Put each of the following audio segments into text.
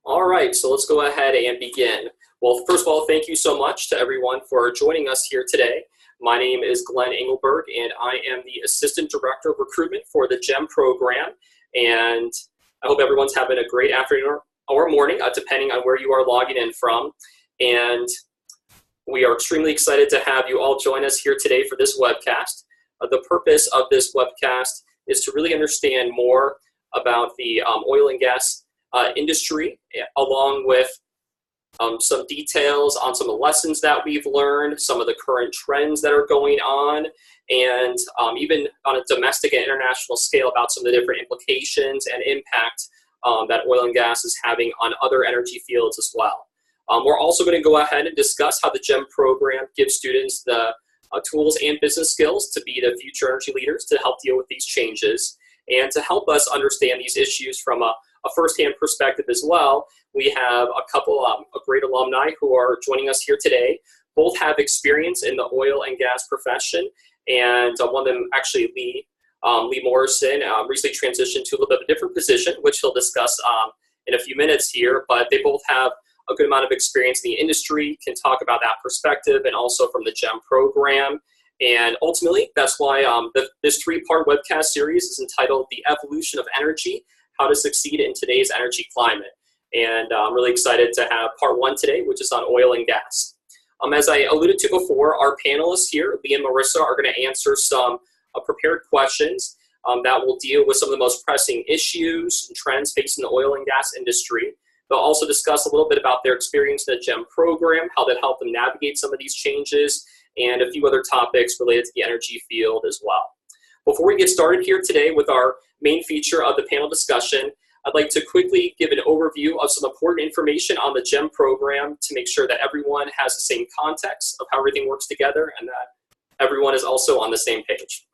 All right, so let's go ahead and begin. Well, first of all, thank you so much to everyone for joining us here today. My name is Glenn Engelberg, and I am the Assistant Director of Recruitment for the GEM program. And I hope everyone's having a great afternoon or morning, depending on where you are logging in from. And we are extremely excited to have you all join us here today for this webcast. The purpose of this webcast is to really understand more about the oil and gas industry, along with some details on some of the lessons that we've learned, some of the current trends that are going on, and even on a domestic and international scale about some of the different implications and impact that oil and gas is having on other energy fields as well. We're also going to go ahead and discuss how the GEM program gives students the tools and business skills to be the future energy leaders to help deal with these changes. And to help us understand these issues from a firsthand perspective as well, we have a couple of great alumni who are joining us here today. Both have experience in the oil and gas profession, and one of them, actually Lee Morrison, recently transitioned to a little bit of a different position, which he'll discuss in a few minutes here, but they both have a good amount of experience in the industry, can talk about that perspective, and also from the GEM program. And ultimately, that's why this three-part webcast series is entitled The Evolution of Energy, How to Succeed in Today's Energy Climate. And I'm really excited to have part one today, which is on oil and gas. As I alluded to before, our panelists here, Lee and Marissa, are going to answer some prepared questions that will deal with some of the most pressing issues and trends facing the oil and gas industry. They'll also discuss a little bit about their experience in the GEM program, how that helped them navigate some of these changes, and a few other topics related to the energy field as well. Before we get started here today with our main feature of the panel discussion, I'd like to quickly give an overview of some important information on the GEM program to make sure that everyone has the same context of how everything works together and that everyone is also on the same page.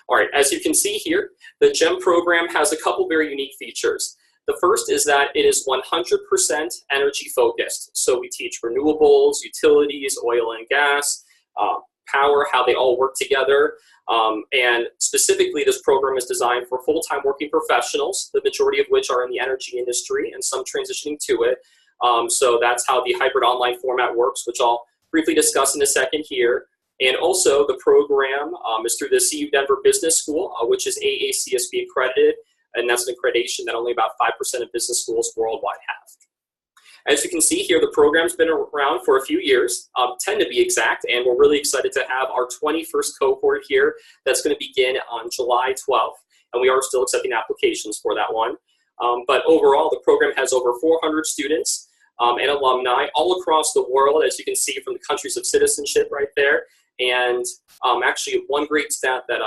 All right, as you can see here, the GEM program has a couple very unique features. The first is that it is 100% energy focused. So we teach renewables, utilities, oil and gas, power, how they all work together. And specifically, this program is designed for full-time working professionals, the majority of which are in the energy industry and some transitioning to it. So that's how the hybrid online format works, which I'll briefly discuss in a second here. And also the program is through the CU Denver Business School, which is AACSB accredited. And that's an accreditation that only about 5% of business schools worldwide have. As you can see here, the program's been around for a few years, 10 to be exact, and we're really excited to have our 21st cohort here that's going to begin on July 12th, and we are still accepting applications for that one. But overall, the program has over 400 students and alumni all across the world, as you can see from the countries of citizenship right there. And actually, one great stat that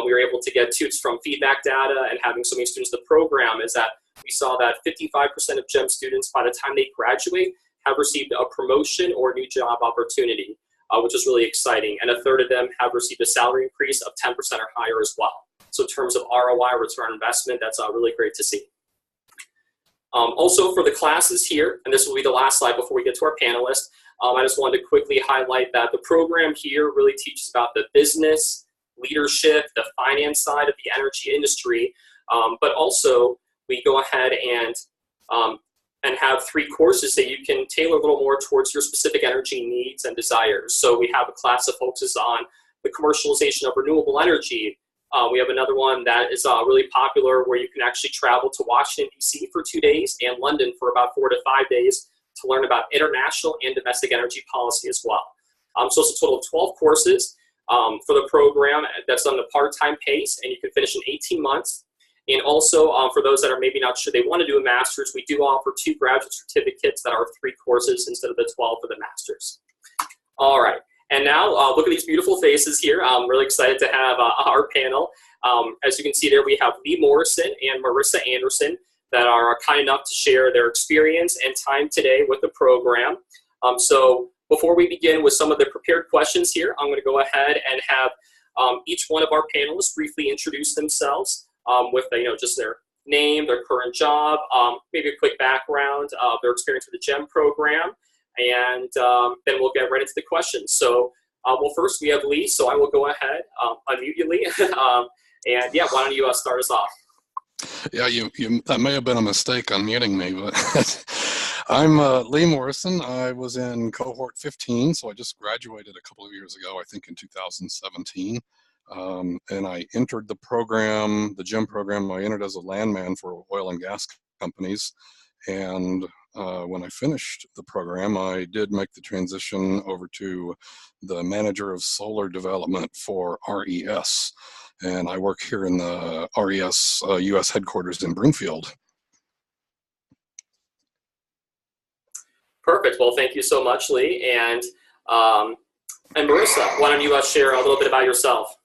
we were able to get to from feedback data and having so many students in the program is that we saw that 55% of GEM students, by the time they graduate, have received a promotion or a new job opportunity, which is really exciting. And a third of them have received a salary increase of 10% or higher as well. So in terms of ROI, return on investment, that's really great to see. Also for the classes here, and this will be the last slide before we get to our panelists, I just wanted to quickly highlight that the program here really teaches about the business, leadership, the finance side of the energy industry, but also we go ahead and have 3 courses that you can tailor a little more towards your specific energy needs and desires. So we have a class that focuses on the commercialization of renewable energy. We have another one that is really popular where you can actually travel to Washington, D.C. for 2 days and London for about 4 to 5 days to learn about international and domestic energy policy as well. So it's a total of 12 courses for the program that's on the part-time pace, and you can finish in 18 months. And also, for those that are maybe not sure they want to do a master's, we do offer 2 graduate certificates that are 3 courses instead of the 12 for the master's. All right, and now look at these beautiful faces here. I'm really excited to have our panel. As you can see there, we have Lee Morrison and Marissa Anderson that are kind enough to share their experience and time today with the program. So before we begin with some of the prepared questions here, I'm going to go ahead and have each one of our panelists briefly introduce themselves with just their name, their current job, maybe a quick background of their experience with the GEM program, and then we'll get right into the questions. So, well, first we have Lee, so I will go ahead, unmute you, Lee, and yeah, why don't you start us off? Yeah, that may have been a mistake unmuting me, but I'm Lee Morrison. I was in cohort 15, so I just graduated a couple of years ago, I think in 2017. And I entered the program, the GEM program. I entered as a landman for oil and gas companies. And when I finished the program, I did make the transition over to the manager of solar development for RES. And I work here in the RES US headquarters in Broomfield. Perfect. Well, thank you so much, Lee. And Marissa, why don't you share a little bit about yourself?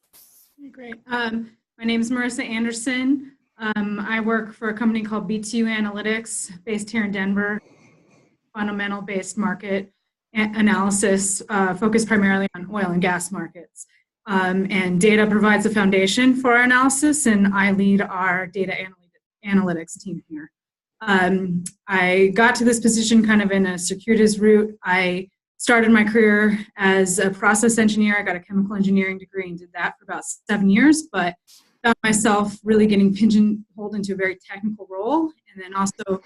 Great. My name is Marissa Anderson. I work for a company called B2 Analytics based here in Denver, fundamental-based market analysis focused primarily on oil and gas markets. And data provides a foundation for our analysis, and I lead our data analytics team here. I got to this position kind of in a circuitous route. I started my career as a process engineer. I got a chemical engineering degree and did that for about 7 years, but found myself really getting pigeonholed into a very technical role. And then also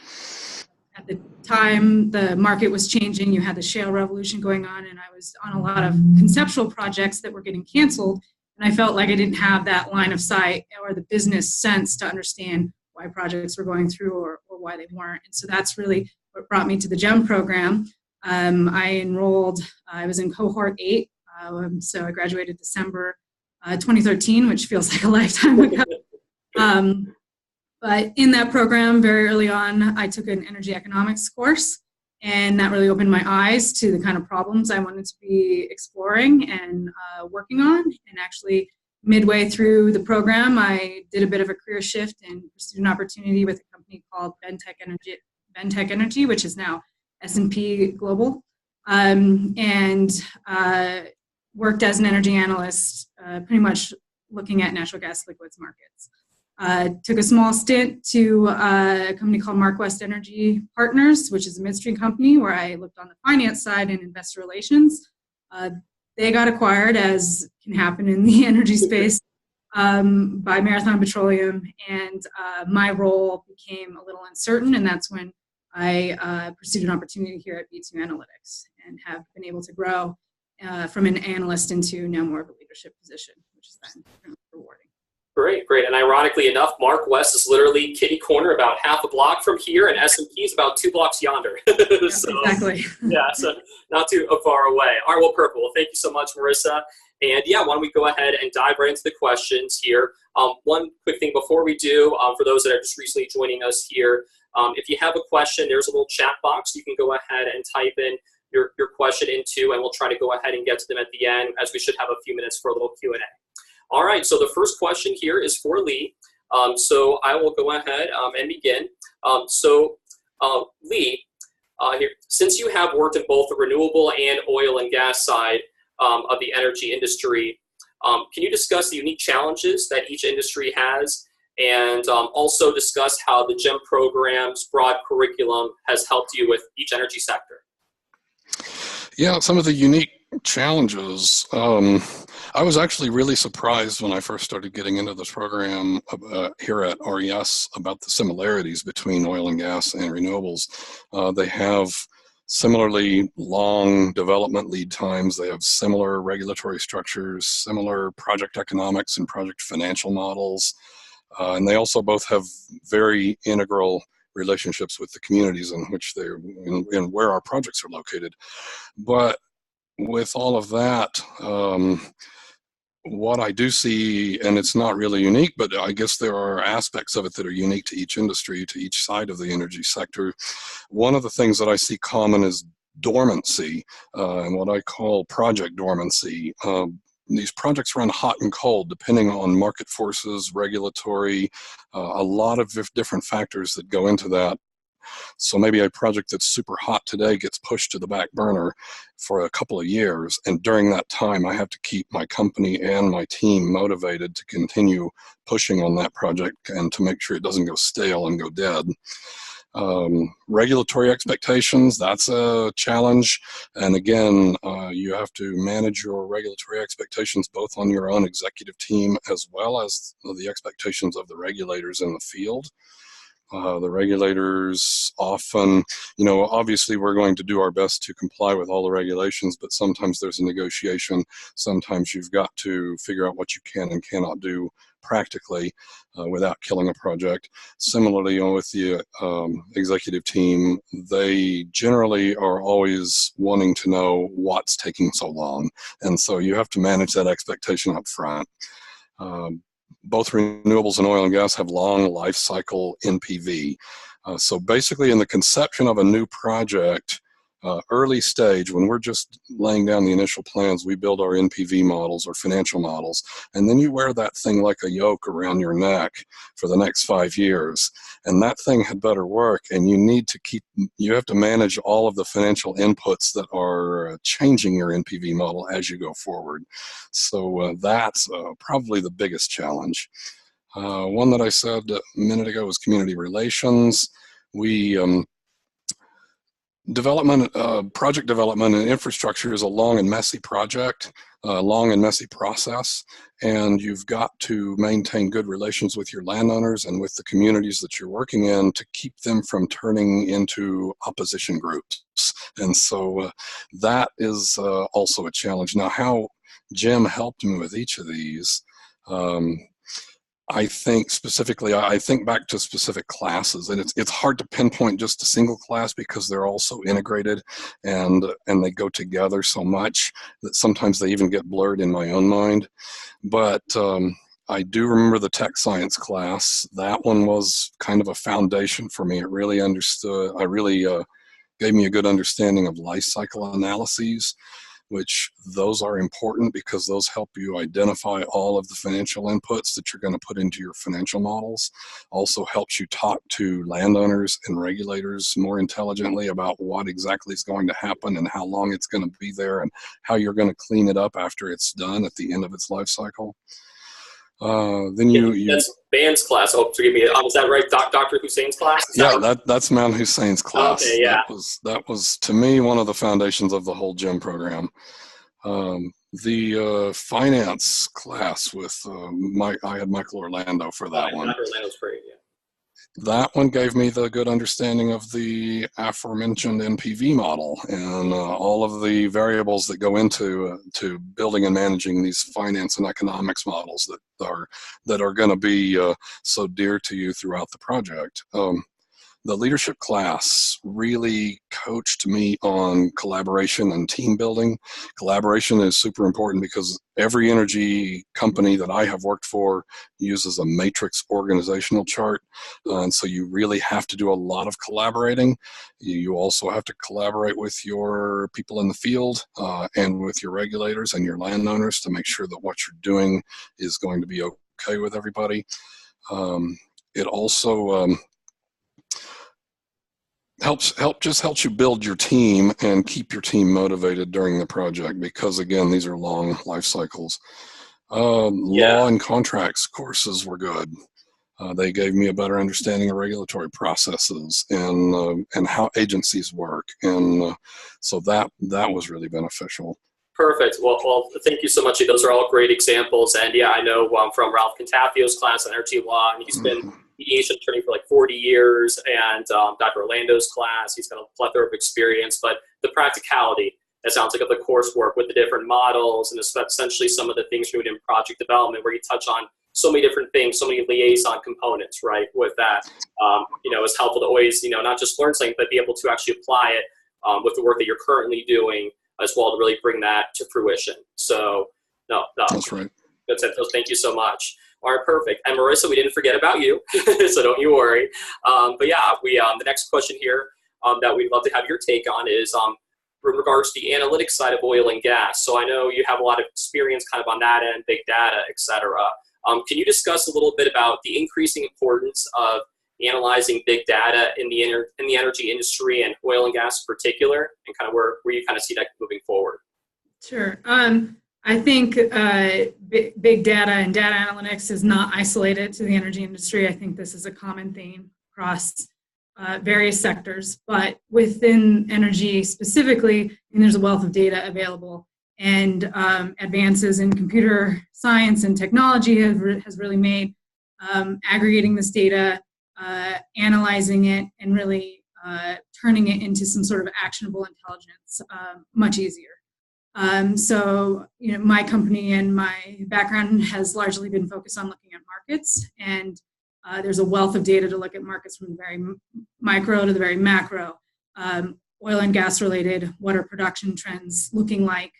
at the time, the market was changing. You had the shale revolution going on, and I was on a lot of conceptual projects that were getting canceled. And I felt like I didn't have that line of sight or the business sense to understand why projects were going through or why they weren't. And so that's really what brought me to the GEM program. I enrolled, I was in cohort 8, so I graduated December 2013, which feels like a lifetime ago. But in that program, very early on, I took an energy economics course, and that really opened my eyes to the kind of problems I wanted to be exploring and working on. And actually, midway through the program, I did a bit of a career shift and pursued an opportunity with a company called Ventec Energy, which is now S&P Global, and worked as an energy analyst, pretty much looking at natural gas liquids markets. Took a small stint to a company called MarkWest Energy Partners, which is a midstream company where I looked on the finance side and investor relations. They got acquired, as can happen in the energy space, by Marathon Petroleum, and my role became a little uncertain, and that's when I pursued an opportunity here at B2 Analytics and have been able to grow from an analyst into now more of a leadership position, which has been really rewarding. Great, great. And ironically enough, MarkWest is literally kitty corner about half a block from here, and S&P is about 2 blocks yonder. Yeah, so, exactly. Yeah, so not too far away. All right, well, perfect. Well, thank you so much, Marissa. And yeah, why don't we go ahead and dive right into the questions here. One quick thing before we do, for those that are just recently joining us here, if you have a question, there's a little chat box. You can go ahead and type in your question into, and we'll try to go ahead and get to them at the end, as we should have a few minutes for a little Q&A. All right, so the first question here is for Lee. So I will go ahead and begin. Lee, here, since you have worked in both the renewable and oil and gas side of the energy industry, can you discuss the unique challenges that each industry has, and also discuss how the GEM program's broad curriculum has helped you with each energy sector? Yeah, some of the unique challenges. I was actually really surprised when I first started getting into this program here at RES about the similarities between oil and gas and renewables. They have similarly long development lead times. They have similar regulatory structures, similar project economics and project financial models. And they also both have very integral relationships with the communities in which they're in where our projects are located. But with all of that, what I do see, and it's not really unique, but I guess there are aspects of it that are unique to each industry, to each side of the energy sector. One of the things that I see common is dormancy, and what I call project dormancy. These projects run hot and cold depending on market forces, regulatory, a lot of different factors that go into that. So maybe a project that's super hot today gets pushed to the back burner for a couple of years, and during that time I have to keep my company and my team motivated to continue pushing on that project and to make sure it doesn't go stale and go dead. Regulatory expectations, that's a challenge. And again, you have to manage your regulatory expectations both on your own executive team as well as the expectations of the regulators in the field. The regulators often, obviously we're going to do our best to comply with all the regulations, but sometimes there's a negotiation. Sometimes you've got to figure out what you can and cannot do practically without killing a project. Similarly, with the executive team, they generally are always wanting to know what's taking so long. And so you have to manage that expectation up front. Both renewables and oil and gas have long life cycle NPV. So basically in the conception of a new project, early stage, when we're just laying down the initial plans, we build our NPV models or financial models, and then you wear that thing like a yoke around your neck for the next 5 years. And that thing had better work, and you have to manage all of the financial inputs that are changing your NPV model as you go forward. So that's probably the biggest challenge. One that I said a minute ago was community relations. Project development and infrastructure is a long and messy project, long and messy process, and you've got to maintain good relations with your landowners and with the communities that you're working in to keep them from turning into opposition groups. And so that is also a challenge. Now, how Jim helped me with each of these, I think specifically, I think back to specific classes, and it's hard to pinpoint just a single class because they're all so integrated and they go together so much that sometimes they even get blurred in my own mind. But I do remember the tech science class. That one was kind of a foundation for me. It really gave me a good understanding of life cycle analyses, which those are important because those help you identify all of the financial inputs that you're going to put into your financial models. Also helps you talk to landowners and regulators more intelligently about what exactly is going to happen and how long it's going to be there and how you're going to clean it up after it's done at the end of its life cycle. That's Band's class. Oh, forgive me. Was that right? Dr. Hussein's class? That's Man Hussein's class. Okay, yeah. That was to me one of the foundations of the whole GEM program. The finance class with I had Michael Orlando for that one. Michael Orlando's great. Yeah. That one gave me the good understanding of the aforementioned NPV model and all of the variables that go into to building and managing these finance and economics models that are going to be so dear to you throughout the project. The leadership class really coached me on collaboration and team building. Collaboration is super important because every energy company that I have worked for uses a matrix organizational chart. And so you really have to do a lot of collaborating. You also have to collaborate with your people in the field and with your regulators and your landowners to make sure that what you're doing is going to be okay with everybody. It also helps you build your team and keep your team motivated during the project because, again, these are long life cycles. Law and contracts courses were good. They gave me a better understanding of regulatory processes and how agencies work, and so that was really beneficial. Perfect. Well, thank you so much. Those are all great examples. And yeah, I know from Ralph Contafio's class on energy law, and he's been mediation attorney for like 40 years, and Dr. Orlando's class, he's got a plethora of experience, but the practicality, that sounds like of the coursework with the different models and essentially some of the things you're doing in project development where you touch on so many different things, so many liaison components, right, with that. It's helpful to always, not just learn something, but be able to actually apply it with the work that you're currently doing as well to really bring that to fruition. So, no. That's right. That's it. Thank you so much. All right, perfect. And Marissa, we didn't forget about you, so don't you worry. But yeah, the next question here that we'd love to have your take on is in regards to the analytics side of oil and gas. So I know you have a lot of experience kind of on that end, big data, et cetera. Can you discuss a little bit about the increasing importance of analyzing big data in the energy industry and oil and gas in particular, and kind of where you kind of see that moving forward? Sure. I think big data and data analytics is not isolated to the energy industry. I think this is a common theme across various sectors, but within energy specifically, and there's a wealth of data available. And advances in computer science and technology has really made aggregating this data, analyzing it, and really turning it into some sort of actionable intelligence much easier. So, my company and my background has largely been focused on looking at markets, and there's a wealth of data to look at markets from the very micro to the very macro. Oil and gas related, what are production trends looking like?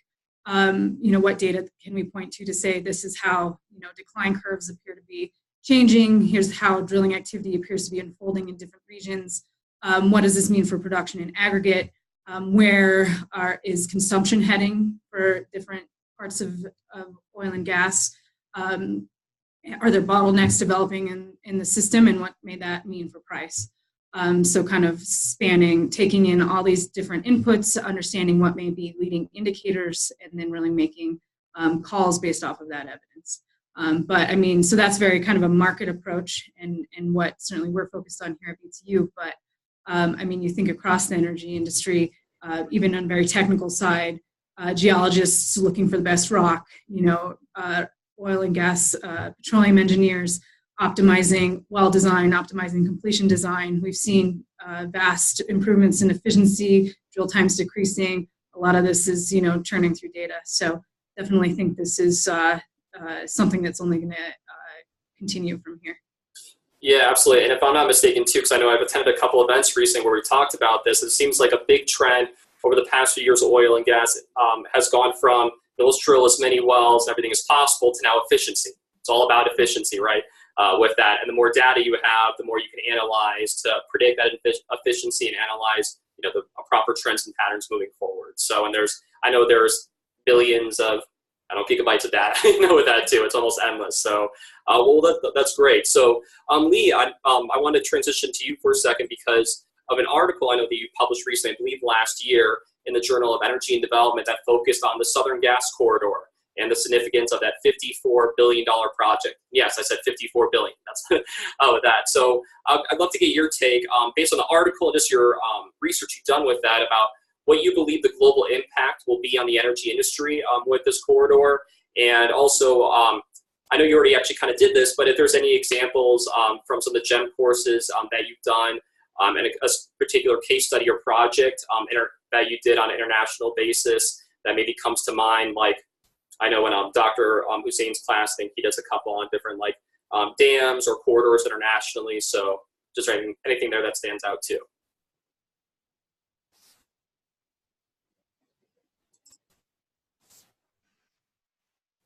What data can we point to say this is how, decline curves appear to be changing. Here's how drilling activity appears to be unfolding in different regions. What does this mean for production in aggregate? Where is consumption heading for different parts of oil and gas? Are there bottlenecks developing in the system, and what may that mean for price? So kind of taking in all these different inputs, understanding what may be leading indicators, and then really making calls based off of that evidence. So that's very kind of a market approach, and what certainly we're focused on here at BTU. But you think across the energy industry, even on a very technical side, geologists looking for the best rock, oil and gas, petroleum engineers, optimizing well design, optimizing completion design. We've seen vast improvements in efficiency, drill times decreasing. A lot of this is, churning through data. So definitely think this is something that's only going to continue from here. Yeah, absolutely. And if I'm not mistaken too, because I know I've attended a couple events recently where we talked about this, it seems like a big trend over the past few years of oil and gas has gone from let's drill as many wells and everything as possible to now efficiency. It's all about efficiency, right? With that, and the more data you have, the more you can analyze to predict that efficiency and analyze, the proper trends and patterns moving forward. So, and I know there's billions of, gigabytes of data, with that too. It's almost endless. So, that's great. So, Lee, I want to transition to you for a second because of an article I know that you published recently, I believe last year, in the Journal of Energy and Development that focused on the Southern Gas Corridor and the significance of that $54 billion project. Yes, I said $54 billion. That's with that. So I'd love to get your take based on the article and just your research you've done with that about what you believe the global impact will be on the energy industry with this corridor. And also, I know you already actually kind of did this, but if there's any examples from some of the GEM courses that you've done and a particular case study or project that you did on an international basis that maybe comes to mind, like I know in Dr. Hussein's class, I think he does a couple on different dams or corridors internationally. So just anything there that stands out too.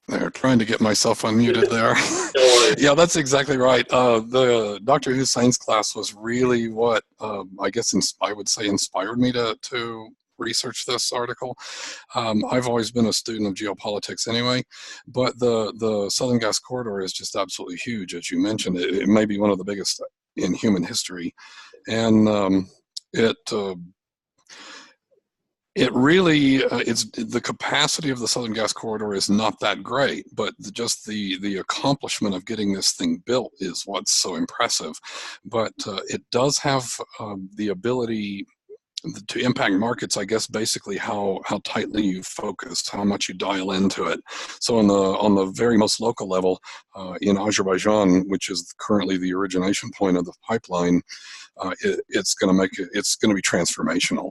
They're trying to get myself unmuted there. Yeah, that's exactly right. The Dr. Hussein's class was really what I guess I would say inspired me to research this article. I've always been a student of geopolitics anyway, but the Southern Gas Corridor is just absolutely huge, as you mentioned. It may be one of the biggest in human history, and it really, the capacity of the Southern Gas Corridor is not that great, but just the accomplishment of getting this thing built is what's so impressive. But it does have the ability to impact markets, I guess, basically how tightly you focus, how much you dial into it. So on the very most local level, in Azerbaijan, which is currently the origination point of the pipeline, it's going to be transformational.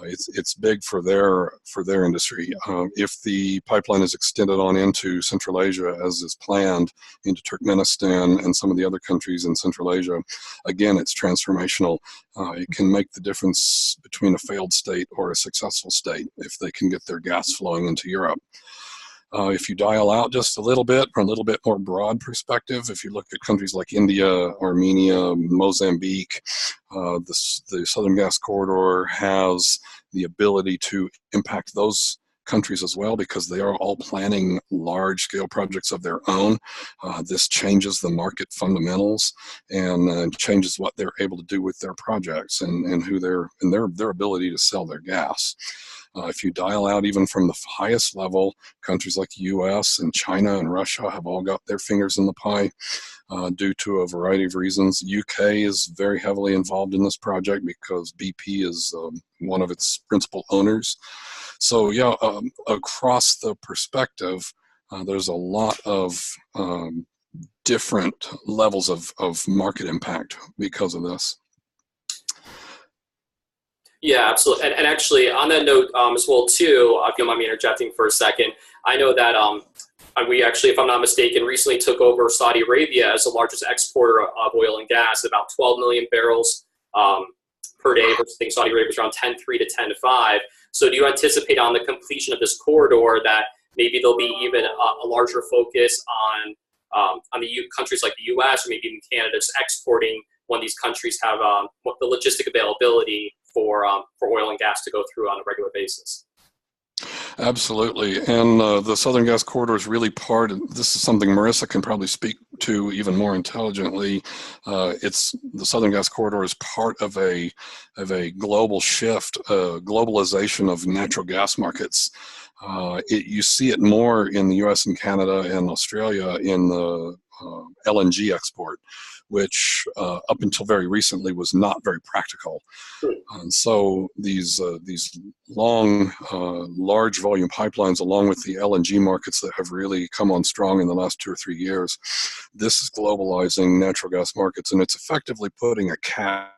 It's big for their industry. If the pipeline is extended on into Central Asia as is planned, into Turkmenistan and some of the other countries in Central Asia, again, it's transformational. It can make the difference between a failed state or a successful state if they can get their gas flowing into Europe. If you dial out just a little bit, or a little bit more broad perspective, if you look at countries like India, Armenia, Mozambique, the Southern Gas Corridor has the ability to impact those countries as well because they are all planning large-scale projects of their own. This changes the market fundamentals and changes what they're able to do with their projects and their ability to sell their gas. If you dial out even from the highest level, countries like the US and China and Russia have all got their fingers in the pie due to a variety of reasons. UK is very heavily involved in this project because BP is one of its principal owners. So yeah, across the perspective, there's a lot of different levels of market impact because of this. Yeah, absolutely. And actually, on that note as well, too, if you don't mind me interjecting for a second, I know that we actually, if I'm not mistaken, recently took over Saudi Arabia as the largest exporter of oil and gas, about 12 million barrels per day, versus I think Saudi Arabia is around 10.3 to 10.5. So do you anticipate on the completion of this corridor that maybe there'll be even a larger focus on the countries like the U.S. or maybe even Canada just exporting when these countries have the logistic availability for oil and gas to go through on a regular basis? Absolutely, and the Southern Gas Corridor is really this is something Marissa can probably speak to even more intelligently. The Southern Gas Corridor is part of a global shift, globalization of natural gas markets. You see it more in the US and Canada and Australia in the LNG export, which up until very recently was not very practical. And so these long, large volume pipelines, along with the LNG markets that have really come on strong in the last 2 or 3 years, this is globalizing natural gas markets, and it's effectively putting a cap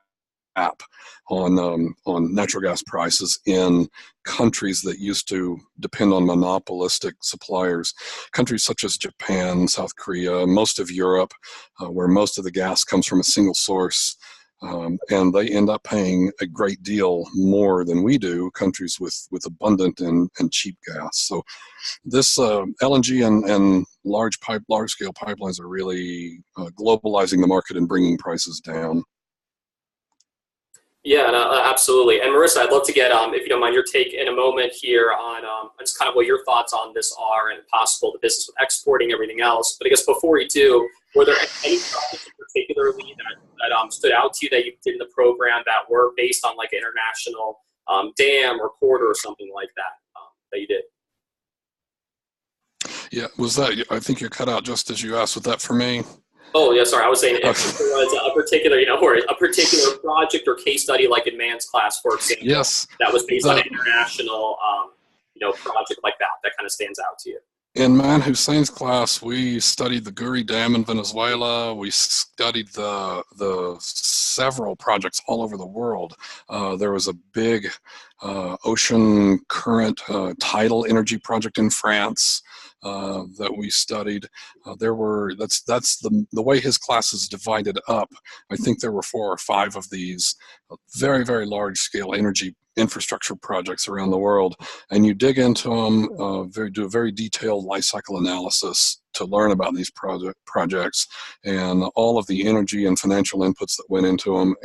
on natural gas prices in countries that used to depend on monopolistic suppliers. Countries such as Japan, South Korea, most of Europe, where most of the gas comes from a single source, and they end up paying a great deal more than we do, countries with abundant and cheap gas. So this LNG and large-scale pipelines are really globalizing the market and bringing prices down. Yeah, no, absolutely. And Marissa, I'd love to get, if you don't mind, your take in a moment here on just kind of what your thoughts on this are and possible the business with exporting, everything else. But I guess before we do, were there any projects particularly that stood out to you that you did in the program that were based on like an international dam or corridor or something like that that you did? Yeah, was that, I think you cut out just as you asked, was that for me? Oh, yeah, sorry. I was saying if there was a particular, or a particular project or case study like in Man's class, for example, yes, that was based on an international, project like that kind of stands out to you. In Man Hussein's class, we studied the Guri Dam in Venezuela. We studied the several projects all over the world. There was a big ocean current tidal energy project in France that we studied. That's the way his class is divided up. I think there were 4 or 5 of these very, very large scale energy infrastructure projects around the world, and you dig into them, do a very detailed life cycle analysis to learn about these projects and all of the energy and financial inputs that went into them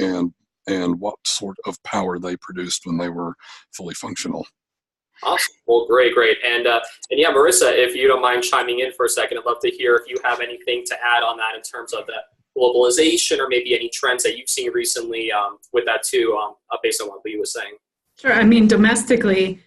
and what sort of power they produced when they were fully functional. Awesome. Well, great. And yeah, Marissa, if you don't mind chiming in for a second, I'd love to hear if you have anything to add on that in terms of the globalization or maybe any trends that you've seen recently with that too, based on what Lee was saying. Sure. I mean, domestically,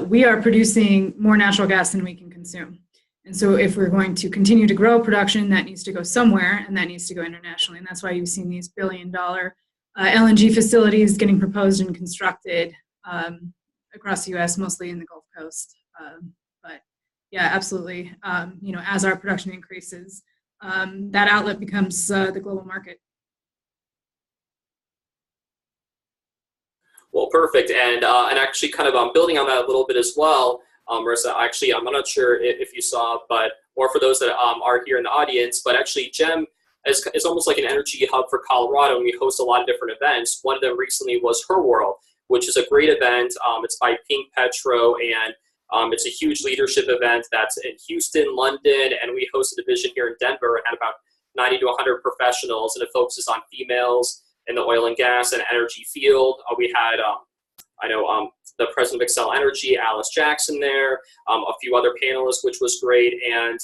we are producing more natural gas than we can consume. And so if we're going to continue to grow production, that needs to go somewhere, and that needs to go internationally. And that's why you've seen these billion-dollar LNG facilities getting proposed and constructed across the U.S., mostly in the Gulf Coast. But yeah, absolutely. As our production increases, that outlet becomes the global market. Well, perfect. And actually kind of building on that a little bit as well, Marissa, actually, I'm not sure if you saw, or for those that are here in the audience, but actually GEM is almost like an energy hub for Colorado, and we host a lot of different events. One of them recently was Her World, which is a great event. It's by Pink Petro, and it's a huge leadership event that's in Houston, London, and we host a division here in Denver and had about 90 to 100 professionals, and it focuses on females in the oil and gas and energy field. We had I know the president of Excel Energy, Alice Jackson there, a few other panelists, which was great. And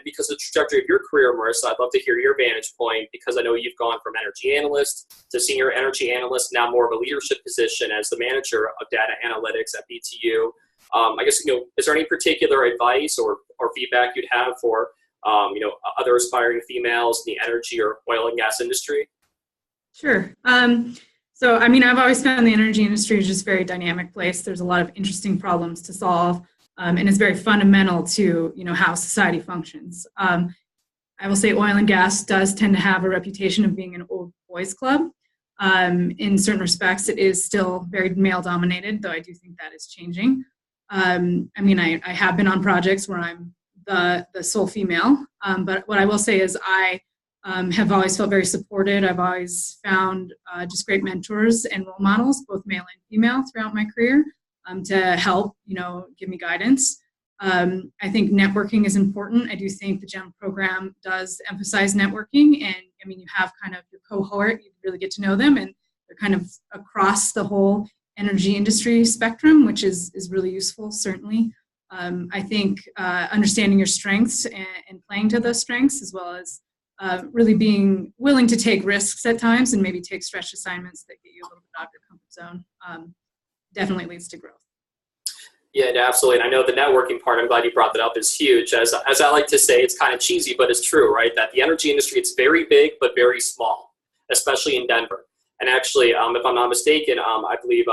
because of the trajectory of your career, Marissa, I'd love to hear your vantage point, because I know you've gone from energy analyst to senior energy analyst, now more of a leadership position as the manager of data analytics at BTU. I guess, is there any particular advice or feedback you'd have for, other aspiring females in the energy or oil and gas industry? Sure. So, I mean, I've always found the energy industry is just a very dynamic place. There's a lot of interesting problems to solve, and it's very fundamental to, how society functions. I will say oil and gas does tend to have a reputation of being an old boys club. In certain respects, it is still very male-dominated, though I do think that is changing. I mean, I have been on projects where I'm the sole female, but what I will say is I have always felt very supported. I've always found just great mentors and role models, both male and female, throughout my career to help, give me guidance. I think networking is important. I do think the GEM program does emphasize networking, and I mean, you have kind of your cohort, you really get to know them, and they're kind of across the whole energy industry spectrum, which is really useful, certainly. I think understanding your strengths and playing to those strengths, as well as really being willing to take risks at times and maybe take stretch assignments that get you a little bit out of your comfort zone, definitely leads to growth. Yeah, absolutely. And I know the networking part, I'm glad you brought that up, is huge. As I like to say, it's kind of cheesy, but it's true, right? That the energy industry, it's very big, but very small, especially in Denver. And actually, if I'm not mistaken, I believe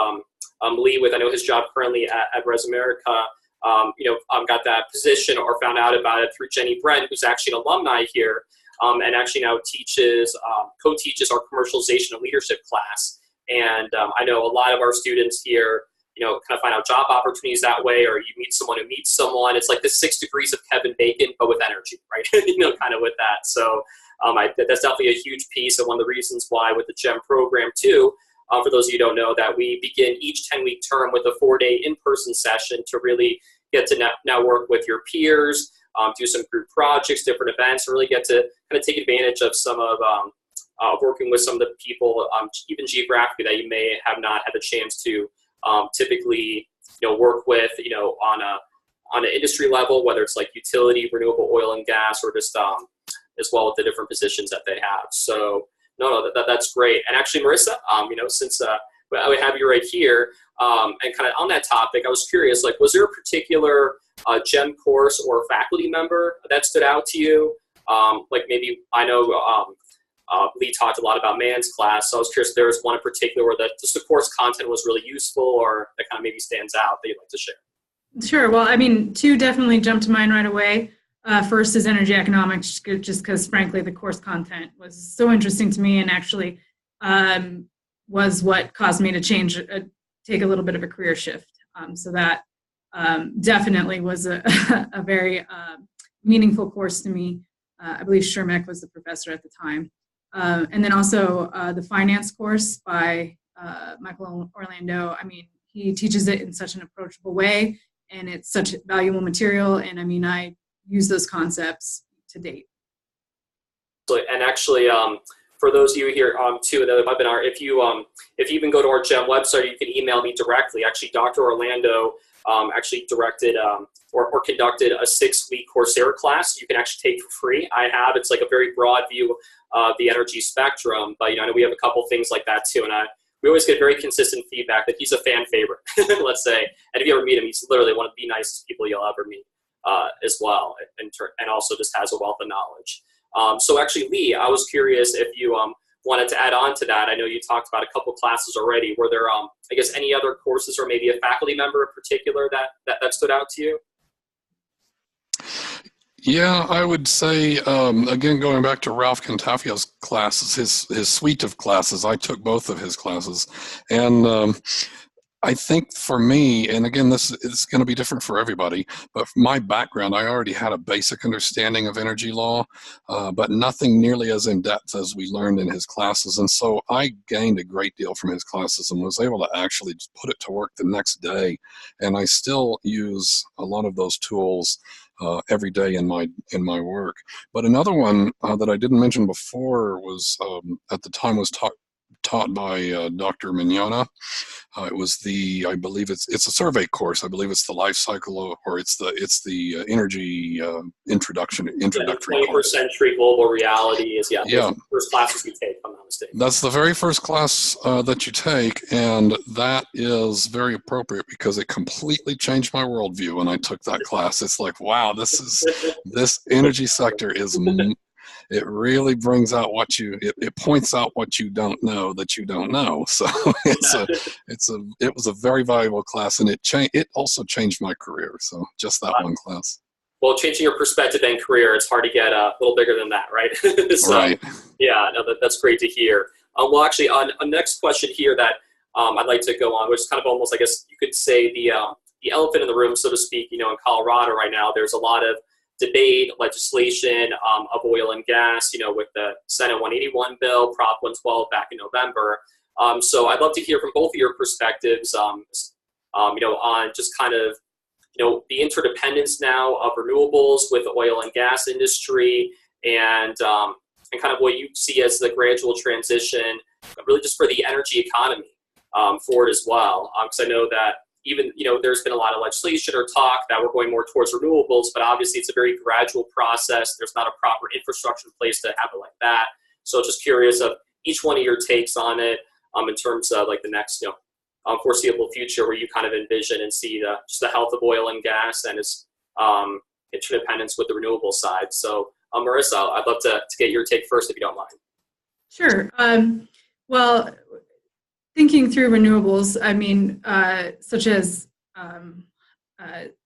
Lee, I know his job currently at Res America, got that position or found out about it through Jenny Brent, who's actually an alumni here, and actually now co-teaches our commercialization and leadership class. And I know a lot of our students here, kind of find out job opportunities that way, or you meet someone who meets someone. It's like the 6 degrees of Kevin Bacon, but with energy, right? Kind of with that. So that's definitely a huge piece, and one of the reasons why with the GEM program too, for those of you who don't know, that we begin each 10-week term with a 4-day in-person session to really get to network with your peers, do some group projects, different events, and really get to kind of take advantage of some of working with some of the people, even geographically, that you may have not had the chance to typically work with, on an industry level, whether it's like utility, renewable oil and gas, or just as well with the different positions that they have. So that's great. And actually, Marissa, since we have you right here, and kind of on that topic, I was curious, like, was there a particular GEM course or faculty member that stood out to you? Like maybe, I know Lee talked a lot about Man's class, so I was curious if there was one in particular where just the course content was really useful, or that kind of maybe stands out that you'd like to share. Sure. Well, I mean, 2 definitely jumped to mind right away. First is energy economics, just because, frankly, the course content was so interesting to me, and actually was what caused me to take a little bit of a career shift. So that definitely was a very meaningful course to me. I believe Shermack was the professor at the time. And then also the finance course by Michael Orlando. I mean, he teaches it in such an approachable way, and it's such valuable material. And I mean, I use those concepts to date. And actually, for those of you here too in the webinar, if you even go to our GEM website, you can email me directly. Actually, Dr. Orlando actually directed or conducted a 6-week Coursera class you can actually take for free. It's like a very broad view of the energy spectrum, but I know we have a couple things like that too, and we always get very consistent feedback that he's a fan favorite, let's say. And if you ever meet him, he's literally one of the nicest people you'll ever meet as well, and also just has a wealth of knowledge. So actually, Lee, I was curious if you wanted to add on to that. I know you talked about a couple classes already. Were there, I guess, any other courses or maybe a faculty member in particular that stood out to you? Yeah, I would say, again, going back to Ralph Cantafia's classes, his suite of classes, I took both of his classes. And I think for me, and again, this is going to be different for everybody, but for my background, I already had a basic understanding of energy law, but nothing nearly as in-depth as we learned in his classes. And so I gained a great deal from his classes and was able to actually just put it to work the next day. And I still use a lot of those tools every day in my work. But another one that I didn't mention before was at the time was taught by Dr. Mignona. It was I believe it's a survey course. I believe it's the life cycle, or it's the energy introductory 21st course. century global reality is Yeah. first classes we take, if I'm not mistaken. That's the very first class that you take, and that is very appropriate because it completely changed my worldview when I took that class. It's like, wow, this energy sector is. It really brings out it points out what you don't know that you don't know. So it was a very valuable class, and it also changed my career. So just that one class. Well, changing your perspective and career, it's hard to get a little bigger than that, right? So, right. Yeah, no, that's great to hear. Well, actually, on a next question here that I'd like to go on, which is kind of almost, I guess you could say, the elephant in the room, so to speak. In Colorado right now, there's a lot of debate, legislation of oil and gas, with the Senate 181 bill, Prop 112 back in November. So I'd love to hear from both of your perspectives, on just kind of, the interdependence now of renewables with the oil and gas industry, and kind of what you see as the gradual transition, really just for the energy economy for it as well. Because I know that even, there's been a lot of legislation or talk that we're going more towards renewables, but obviously it's a very gradual process. There's not a proper infrastructure in place to have it like that. So just curious of each one of your takes on it in terms of like the next, foreseeable future where you kind of envision and see just the health of oil and gas and its interdependence with the renewable side. So Marissa, I'd love to get your take first if you don't mind. Sure. Well, thinking through renewables, I mean, such as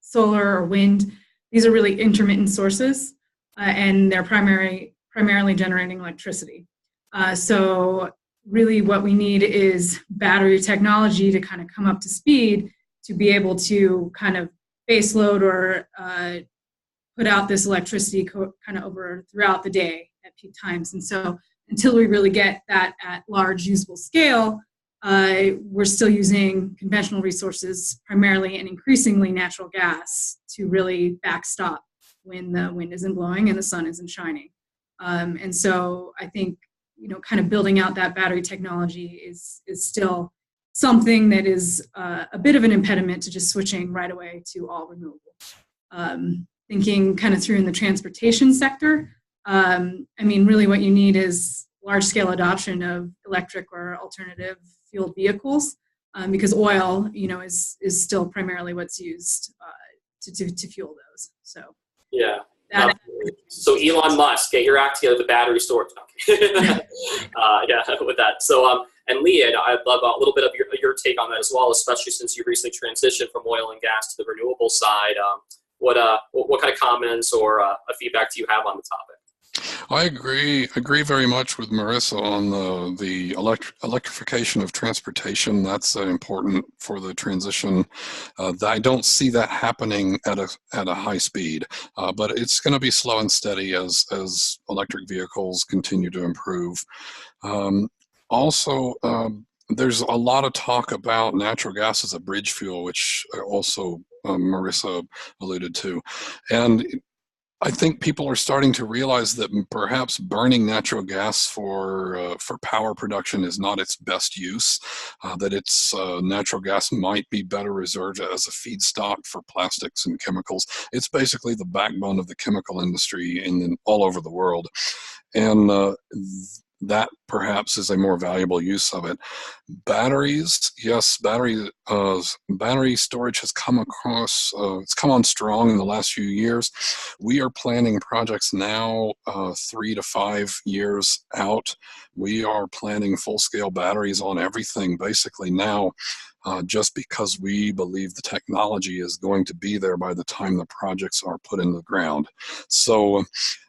solar or wind, these are really intermittent sources, and they're primarily generating electricity. So really what we need is battery technology to kind of come up to speed to be able to kind of base load or put out this electricity kind of over throughout the day at peak times. And so until we really get that at large usable scale, we're still using conventional resources, primarily and increasingly natural gas, to really backstop when the wind isn't blowing and the sun isn't shining. And so I think, kind of building out that battery technology is still something that is a bit of an impediment to just switching right away to all renewable. Thinking kind of through in the transportation sector, I mean, really what you need is large-scale adoption of electric or alternative fueled vehicles, because oil, is still primarily what's used to fuel those. So yeah. So Elon Musk, get your act together with the battery storage. Yeah, with that. So and Leah, I'd love a little bit of your take on that as well, especially since you recently transitioned from oil and gas to the renewable side. What kind of comments or feedback do you have on the topic? I agree very much with Marissa on the electrification of transportation. That's important for the transition. I don't see that happening at a high speed, but it's going to be slow and steady as electric vehicles continue to improve. Also, there's a lot of talk about natural gas as a bridge fuel, which also Marissa alluded to, and I think people are starting to realize that perhaps burning natural gas for power production is not its best use, that natural gas might be better reserved as a feedstock for plastics and chemicals. It's basically the backbone of the chemical industry all over the world. And that perhaps is a more valuable use of it. Batteries, yes, battery storage has come across, it's come on strong in the last few years. We are planning projects now 3 to 5 years out. We are planning full-scale batteries on everything basically now, just because we believe the technology is going to be there by the time the projects are put in the ground. So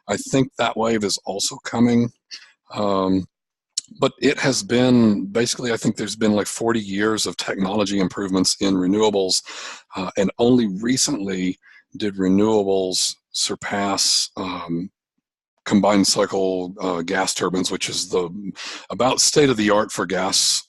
I think that wave is also coming. But it has been, basically, I think there's been like 40 years of technology improvements in renewables, and only recently did renewables surpass combined cycle gas turbines, which is about state of the art for gas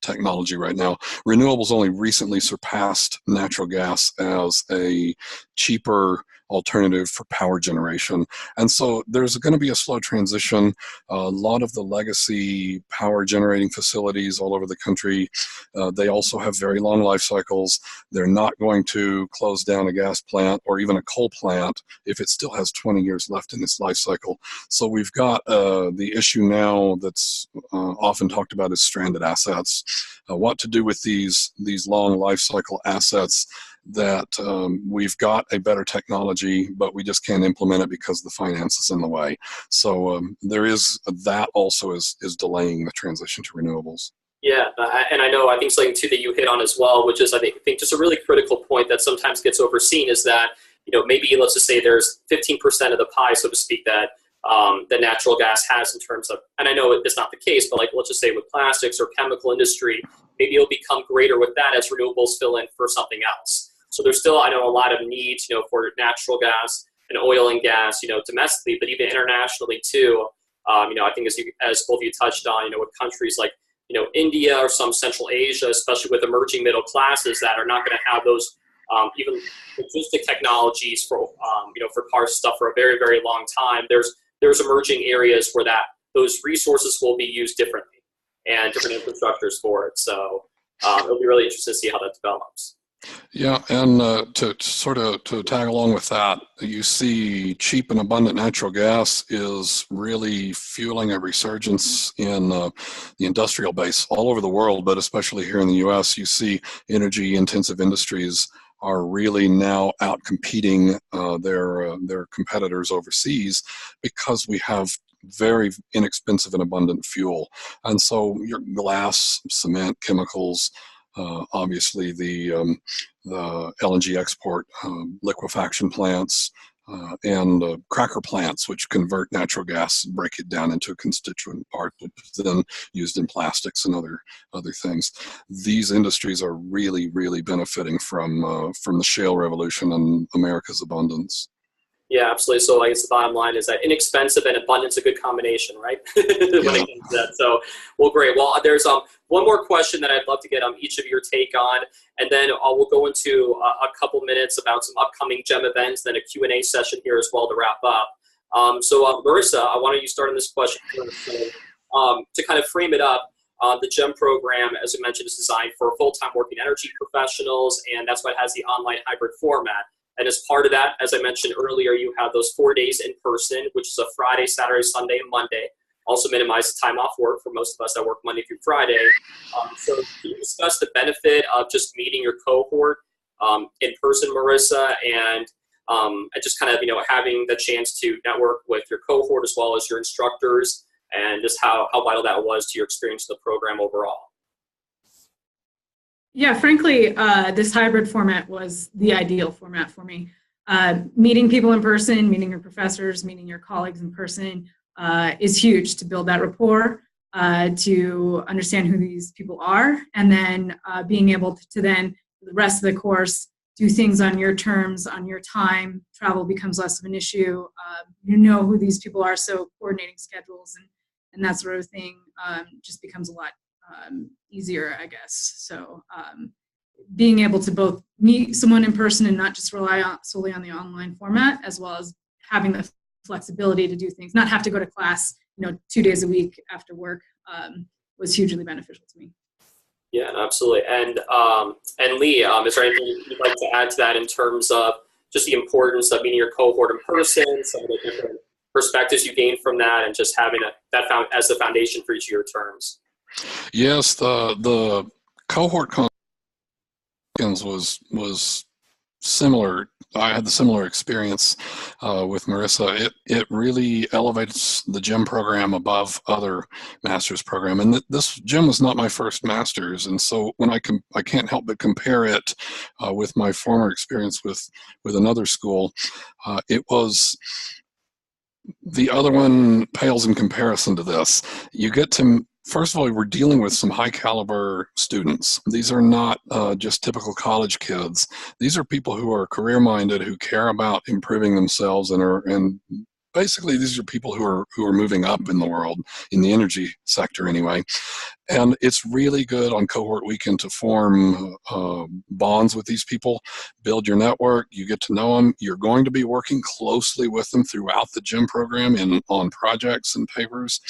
technology right now. Renewables only recently surpassed natural gas as a cheaper alternative for power generation. And so there's going to be a slow transition. A lot of the legacy power generating facilities all over the country, they also have very long life cycles. They're not going to close down a gas plant or even a coal plant if it still has 20 years left in its life cycle. So we've got the issue now that's often talked about as stranded assets. What to do with these long life cycle assets that we've got a better technology, but we just can't implement it because the finance is in the way. So there is that also is delaying the transition to renewables. Yeah, and I think something too that you hit on as well, which is I think just a really critical point that sometimes gets overseen is that, maybe let's just say there's 15% of the pie, so to speak, that that natural gas has in terms of, and I know it's not the case, but like let's just say with plastics or chemical industry, maybe it'll become greater with that as renewables fill in for something else. So there's still, I know, a lot of needs, for natural gas and oil and gas, domestically, but even internationally too. I think as both of you touched on, with countries like, India or some Central Asia, especially with emerging middle classes that are not going to have those even logistic technologies for, for car stuff for a very, very long time. There's emerging areas where those resources will be used differently and different infrastructures for it. So it'll be really interesting to see how that develops. Yeah, and to tag along with that, you see cheap and abundant natural gas is really fueling a resurgence in the industrial base all over the world, but especially here in the U.S. You see energy-intensive industries are really now out competing their competitors overseas because we have very inexpensive and abundant fuel. And so your glass, cement, chemicals, obviously the LNG export liquefaction plants and cracker plants, which convert natural gas and break it down into a constituent part, which is then used in plastics and other things. These industries are really, really benefiting from the shale revolution and America's abundance. Yeah, absolutely. So I guess the bottom line is that inexpensive and abundance a good combination, right? When it comes to that. So, well, great. Well, there's one more question that I'd love to get each of your take on, and then we'll go into a couple minutes about some upcoming GEM events, then a Q&A session here as well to wrap up. So, Marissa, I wanted you to start on this question. So, to kind of frame it up, the GEM program, as I mentioned, is designed for full-time working energy professionals, and that's why it has the online hybrid format. And as part of that, as I mentioned earlier, you have those 4 days in person, which is a Friday, Saturday, Sunday, and Monday. Also minimize the time off work for most of us that work Monday through Friday. So can you discuss the benefit of just meeting your cohort in person, Marissa, and just kind of, having the chance to network with your cohort as well as your instructors, and just how vital that was to your experience in the program overall? Yeah, frankly, this hybrid format was the ideal format for me. Meeting people in person, meeting your professors, meeting your colleagues in person is huge to build that rapport, to understand who these people are, and then being able to then, the rest of the course, do things on your terms, on your time. Travel becomes less of an issue. You know who these people are, so coordinating schedules and that sort of thing just becomes a lot easier, I guess. So being able to both meet someone in person and not just rely solely on the online format, as well as having the flexibility to do things, not have to go to class, 2 days a week after work, was hugely beneficial to me. Yeah, absolutely. And Lee, is there anything you'd like to add to that in terms of just the importance of meeting your cohort in person, some of the different perspectives you gained from that, and just having that as the foundation for each of your terms? Yes, the cohort was similar. I had the similar experience with Marissa. It really elevates the GEM program above other master's program. And this GEM was not my first master's, and so when I can't help but compare it with my former experience with another school. It was. The other one pales in comparison to this. You get to, first of all, we're dealing with some high caliber students. These are not just typical college kids. These are people who are career minded, who care about improving themselves and basically these are people who are moving up in the world, in the energy sector anyway. And it's really good on cohort weekend to form bonds with these people, build your network, you get to know them. You're going to be working closely with them throughout the GEM program and on projects and papers.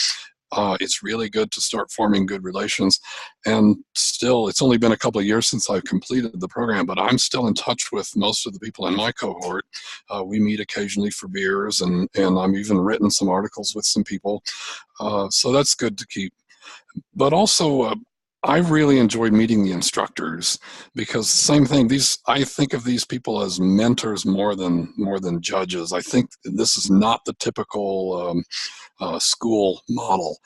It's really good to start forming good relations. And still, it's only been a couple of years since I've completed the program, but I'm still in touch with most of the people in my cohort. We meet occasionally for beers, and I've even written some articles with some people. So that's good to keep. But also, I really enjoyed meeting the instructors, because same thing. I think of these people as mentors more than judges. I think this is not the typical school model.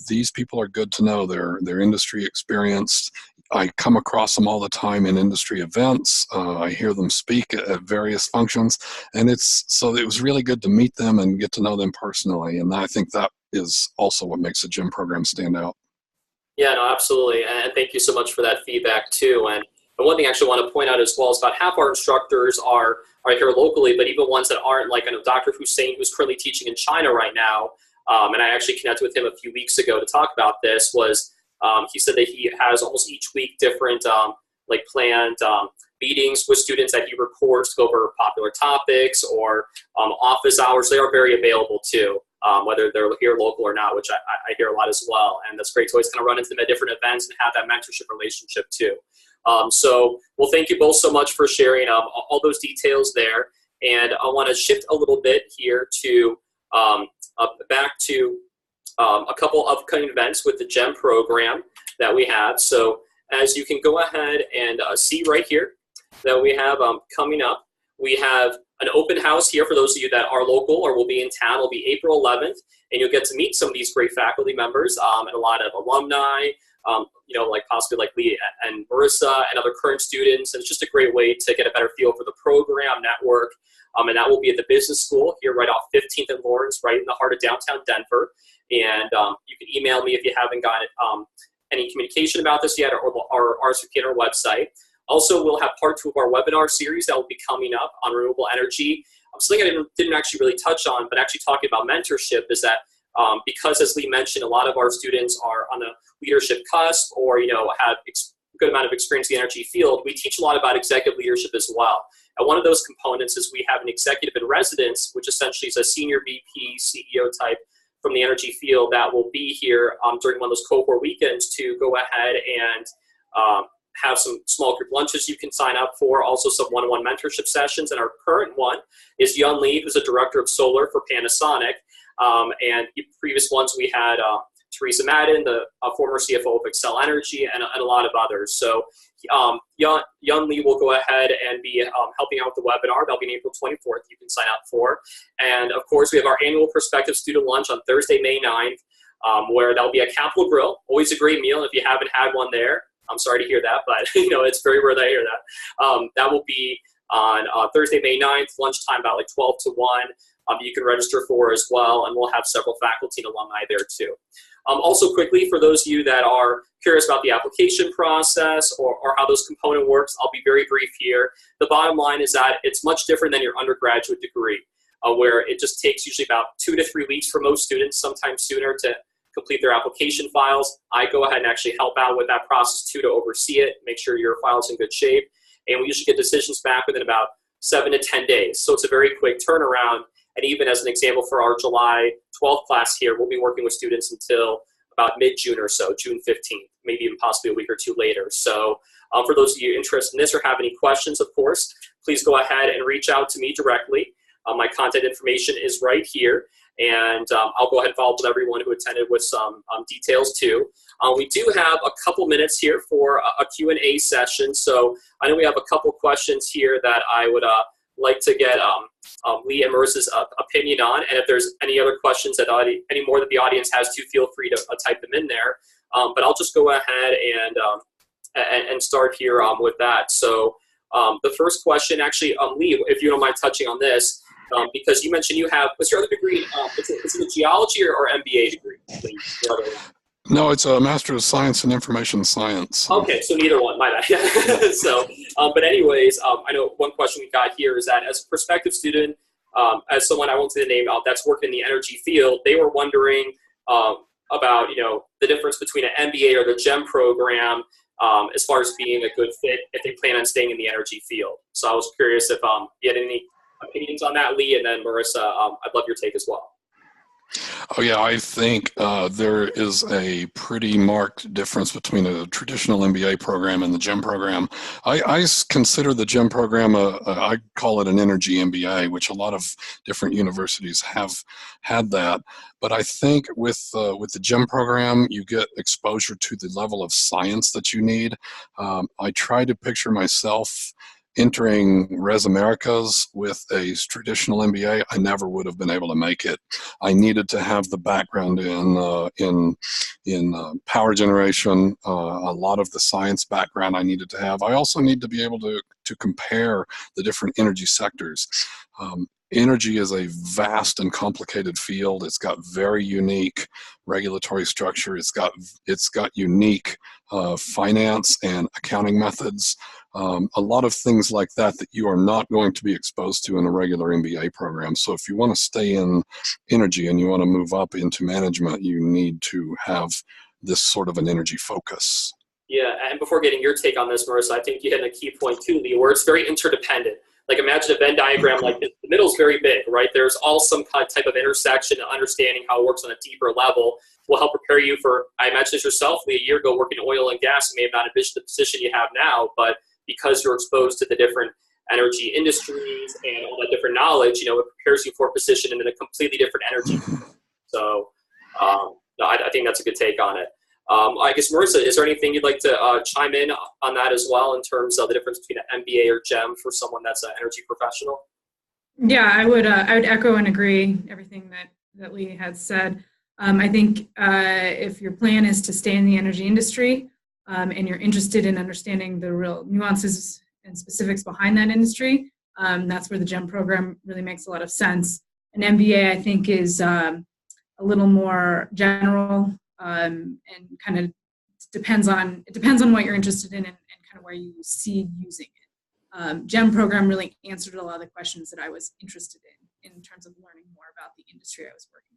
These people are good to know. They're industry experienced. I come across them all the time in industry events. I hear them speak at various functions, and it was really good to meet them and get to know them personally. And I think that is also what makes the GEM program stand out. Yeah, no, absolutely. And thank you so much for that feedback too. And one thing I actually want to point out as well is about half our instructors are here locally, but even ones that aren't, like I know Dr. Hussein, who's currently teaching in China right now, and I actually connected with him a few weeks ago to talk about this, he said that he has almost each week different planned meetings with students that he records to go over popular topics or office hours. They are very available too. Whether they're here local or not, which I hear a lot as well. And that's great to always kind of run into them at different events and have that mentorship relationship too. Well, thank you both so much for sharing all those details there. And I want to shift a little bit here to back to a couple of upcoming events with the GEM program that we have. So as you can go ahead and see right here that we have coming up, we have an open house here for those of you that are local or will be in town. It'll be April 11th, and you'll get to meet some of these great faculty members and a lot of alumni, possibly like Lee and Marissa and other current students. And it's just a great way to get a better feel for the program network. And that will be at the Business School here right off 15th and Lawrence, right in the heart of downtown Denver. And you can email me if you haven't gotten any communication about this yet, or RSVP on our website. Also, we'll have part 2 of our webinar series that will be coming up on renewable energy. Something I didn't actually really touch on, but actually talking about mentorship is that because, as Lee mentioned, a lot of our students are on the leadership cusp or have a good amount of experience in the energy field, we teach a lot about executive leadership as well. And one of those components is we have an executive in residence, which essentially is a senior VP, CEO type from the energy field that will be here during one of those cohort weekends to go ahead and have some small group lunches you can sign up for, also some one-on-one mentorship sessions. And our current one is Yun Lee, who's a director of solar for Panasonic. And previous ones we had Teresa Madden, the former CFO of Excel Energy, and a lot of others. So Yun Lee will go ahead and be helping out with the webinar. That'll be on April 24th. You can sign up for. And of course, we have our annual prospective student lunch on Thursday, May 9th, where that'll be a Capital Grill. Always a great meal. If you haven't had one there, I'm sorry to hear that, but it's very rare that I hear that. That will be on Thursday, May 9th, lunchtime about 12 to 1. You can register for as well, and we'll have several faculty and alumni there too. Also quickly, for those of you that are curious about the application process or how those component works, I'll be very brief here. The bottom line is that it's much different than your undergraduate degree, where it just takes usually about 2 to 3 weeks for most students, sometimes sooner, to complete their application files. I go ahead and actually help out with that process too, to oversee it, make sure your file's in good shape. And we usually get decisions back within about 7 to 10 days. So it's a very quick turnaround. And even as an example for our July 12th class here, we'll be working with students until about mid-June or so, June 15th, maybe even possibly a week or two later. So for those of you interested in this or have any questions, of course, please go ahead and reach out to me directly. My contact information is right here. And I'll go ahead and follow up with everyone who attended with some details too. We do have a couple minutes here for a Q&A session. So I know we have a couple questions here that I would like to get Lee and Marissa's opinion on. And if there's any other questions that any more that the audience has to, feel free to type them in there. But I'll just go ahead and start here with that. So the first question, actually, Lee, if you don't mind touching on this, because you mentioned you have, what's your other degree? Is it a geology or MBA degree? No, it's a Master of Science in Information Science. Okay, so neither one, my bad. So, but anyways, I know one question we got here is that as a prospective student as someone, I won't say the name, that's worked in the energy field, they were wondering about, the difference between an MBA or the GEM program as far as being a good fit if they plan on staying in the energy field. So I was curious if you had any opinions on that, Lee, and then Marissa, I'd love your take as well. Oh yeah, I think there is a pretty marked difference between a traditional MBA program and the GEM program. I consider the GEM program, I call it an energy MBA, which a lot of different universities have had that. But I think with the GEM program, you get exposure to the level of science that you need. I try to picture myself entering Res Americas with a traditional MBA. I never would have been able to make it. I needed to have the background in power generation, a lot of the science background I needed to have. I also need to be able to compare the different energy sectors. Energy is a vast and complicated field. It's got very unique regulatory structure. It's got unique finance and accounting methods. A lot of things like that you are not going to be exposed to in a regular MBA program. So if you want to stay in energy and you want to move up into management, you need to have this sort of an energy focus. Yeah, and before getting your take on this, Marissa, I think you hit a key point too, Lee, where it's very interdependent. Like imagine a Venn diagram like this. The middle's very big, right? There's all some type of intersection and understanding how it works on a deeper level will help prepare you for, I imagine this yourself, Lee, a year ago working oil and gas, you may have not envisioned the position you have now, but because you're exposed to the different energy industries and all that different knowledge, it prepares you for a position in a completely different energy. So I think that's a good take on it. I guess, Marissa, is there anything you'd like to chime in on that as well in terms of the difference between an MBA or GEM for someone that's an energy professional? Yeah, I would echo and agree everything that Lee had said. I think if your plan is to stay in the energy industry and you're interested in understanding the real nuances and specifics behind that industry, that's where the GEM program really makes a lot of sense. An MBA, I think, is a little more general and kind of depends on what you're interested in and kind of where you see using it. GEM program really answered a lot of the questions that I was interested in terms of learning more about the industry I was working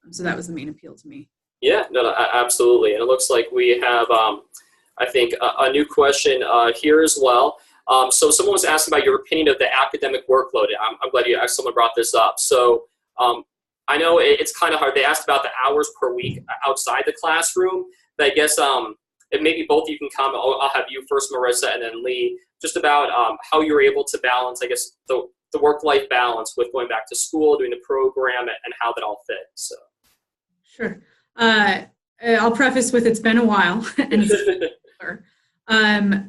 in. So that was the main appeal to me. Yeah, no, absolutely. And it looks like we have, I think, a new question here as well. So someone was asking about your opinion of the academic workload. I'm glad someone brought this up. So I know it's kind of hard. They asked about the hours per week outside the classroom. But I guess maybe both of you can comment. I'll have you first, Marissa, and then Lee, just about how you're able to balance, I guess, the work-life balance with going back to school, doing the program, and how that all fits. So. Sure. I'll preface with it's been a while,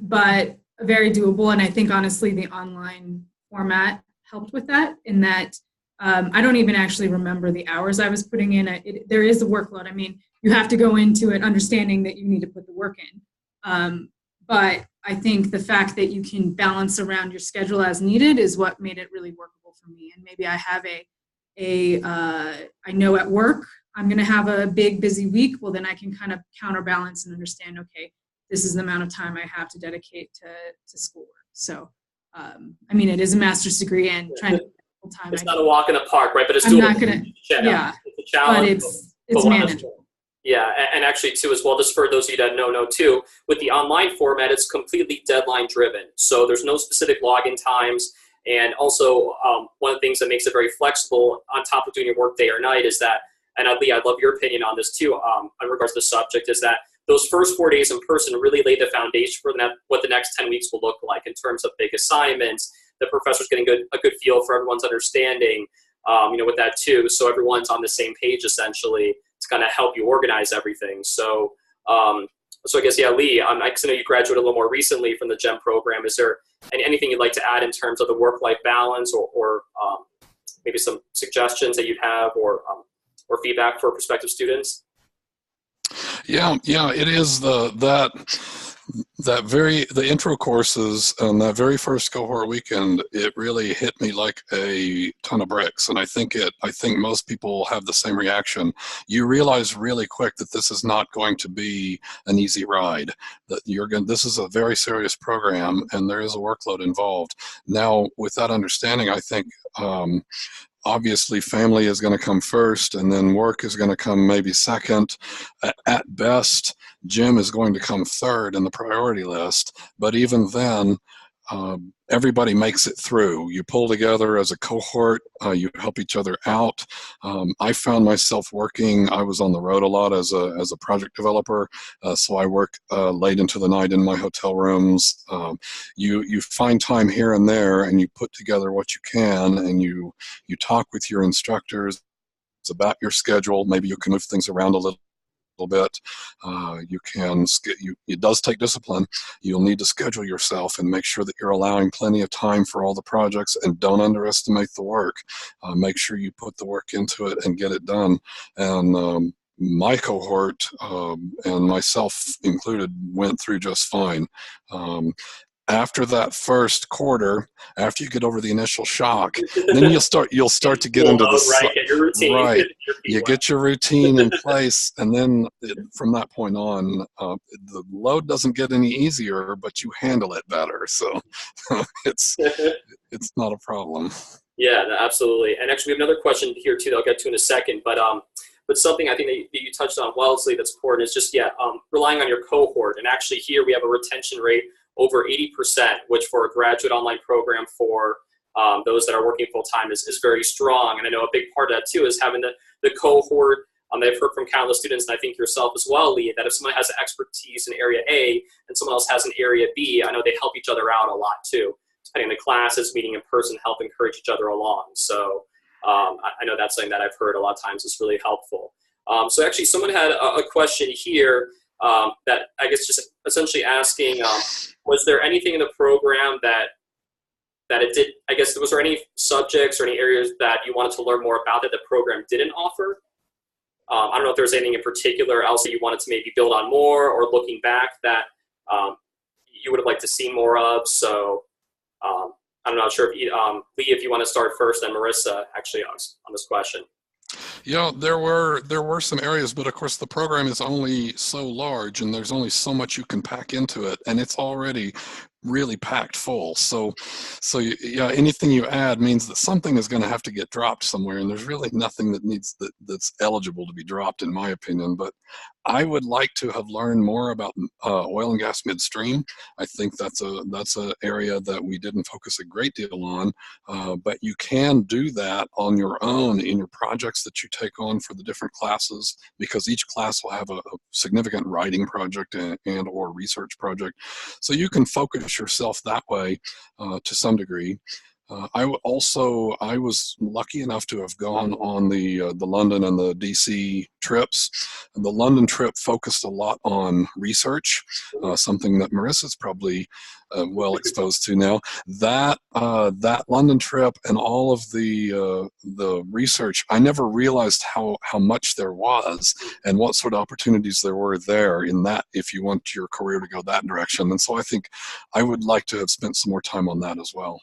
but very doable. And I think, honestly, the online format helped with that in that I don't even actually remember the hours I was putting in. There is a workload. I mean, you have to go into it understanding that you need to put the work in. But I think the fact that you can balance around your schedule as needed is what made it really workable for me. And maybe I have I know at work I'm going to have a big busy week. Well, then I can kind of counterbalance and understand, okay, this is the amount of time I have to dedicate to schoolwork. So, I mean, it is a master's degree and trying to time. It's not a walk in the park, right? But it's I'm not gonna. Yeah, it's a challenge. But it's manageable. Yeah, and actually too as well, just for those of you that know too, with the online format, it's completely deadline driven. So there's no specific login times, and also one of the things that makes it very flexible on top of doing your work day or night is that, and Lee, I'd love your opinion on this too, in regards to the subject, is that those first 4 days in person really lay the foundation for what the next 10 weeks will look like in terms of big assignments. The professor's getting a good feel for everyone's understanding, with that too. So everyone's on the same page essentially to kind of help you organize everything. So, I guess, yeah, Lee, I know you graduated a little more recently from the GEM program. Is there anything you'd like to add in terms of the work-life balance or maybe some suggestions that you'd have or feedback for prospective students? Yeah, it is that The intro courses and that very first cohort weekend, it really hit me like a ton of bricks. And I think most people have the same reaction. You realize really quick that this is not going to be an easy ride, that this is a very serious program and there is a workload involved. Now, with that understanding, I think, obviously, family is going to come first, and then work is going to come maybe second. At best, gym is going to come third in the priority list. But even then, everybody makes it through. You pull together as a cohort, you help each other out. I found myself working, I was on the road a lot as a project developer, so I work late into the night in my hotel rooms. You find time here and there, and you put together what you can, and you talk with your instructors about your schedule. Maybe you can move things around a little bit. It does take discipline. You'll need to schedule yourself and make sure that you're allowing plenty of time for all the projects, and don't underestimate the work. Make sure you put the work into it and get it done. And my cohort, and myself included, went through just fine. After that first quarter, after you get over the initial shock, then you'll start to get into the get your routine. Right. You get your routine in place, and then from that point on, the load doesn't get any easier, but you handle it better. So it's not a problem. Yeah, no, absolutely. And actually, we have another question here too that I'll get to in a second. But something I think that you touched on, Wellesley, that's important is just relying on your cohort. And actually, here we have a retention rate over 80%, which for a graduate online program for those that are working full-time is very strong. And I know a big part of that too is having the cohort. I've heard from countless students, and I think yourself as well, Lee, that if someone has expertise in area A and someone else has an area B, I know they help each other out a lot too. Depending on the classes, meeting in person, help encourage each other along. So I know that's something that I've heard a lot of times is really helpful. So actually someone had a question here that I guess just essentially asking, was there anything in the program that it did, I guess, was there any subjects or any areas that you wanted to learn more about that the program didn't offer? I don't know if there's anything in particular else that you wanted to maybe build on more, or looking back that you would have liked to see more of. So I'm not sure if Lee, if you want to start first, then Marissa actually on this question. Yeah, there were some areas, but of course the program is only so large, and there's only so much you can pack into it, and it's already really packed full. So yeah, anything you add means that something is going to have to get dropped somewhere, and there's really nothing that's eligible to be dropped, in my opinion. But I would like to have learned more about oil and gas midstream. I think that's an area that we didn't focus a great deal on, but you can do that on your own in your projects that you take on for the different classes, because each class will have a significant writing project and or research project. So you can focus yourself that way to some degree. I was lucky enough to have gone on the London and the DC trips. The London trip focused a lot on research, something that Marissa's probably well exposed to now. That London trip and all of the research, I never realized how much there was and what sort of opportunities there were there in that, if you want your career to go that direction. And so I think I would like to have spent some more time on that as well.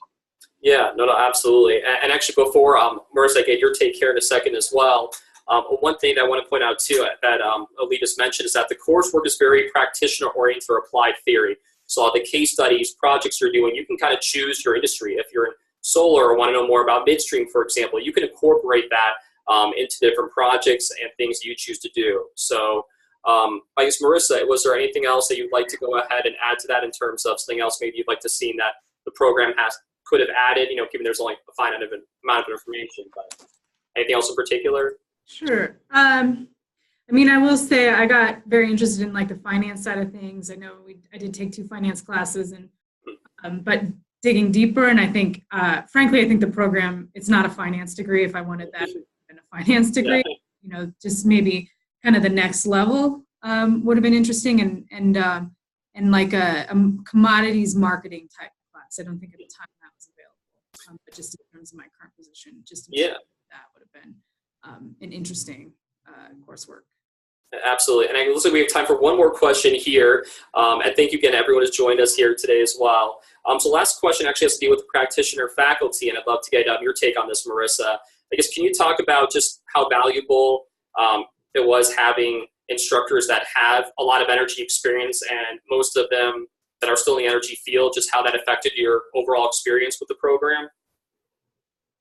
Yeah, no, absolutely. And actually, before Marissa, I get your take here in a second as well. One thing that I want to point out too that Lee just mentioned is that the coursework is very practitioner-oriented or applied theory. So all the case studies, projects you're doing, you can kind of choose your industry. If you're in solar or want to know more about midstream, for example, you can incorporate that into different projects and things you choose to do. So I guess, Marissa, was there anything else that you'd like to go ahead and add to that in terms of something else maybe you'd like to see that the program could have added, given there's only a finite amount of information, but anything else in particular? Sure. I will say I got very interested in the finance side of things. I know I did take 2 finance classes, and but digging deeper, and I think, frankly, I think the program, it's not a finance degree. If I wanted that in a finance degree, just maybe kind of the next level would have been interesting, and like a commodities marketing type class. I don't think at the time that was available, but just in terms of my current position, that would have been an interesting coursework. Absolutely. And it looks like we have time for one more question here. And thank you again, everyone who's joined us here today as well. So last question actually has to do with the practitioner faculty, and I'd love to get your take on this, Marissa. I guess, can you talk about just how valuable it was having instructors that have a lot of energy experience, and most of them that are still in the energy field, just how that affected your overall experience with the program?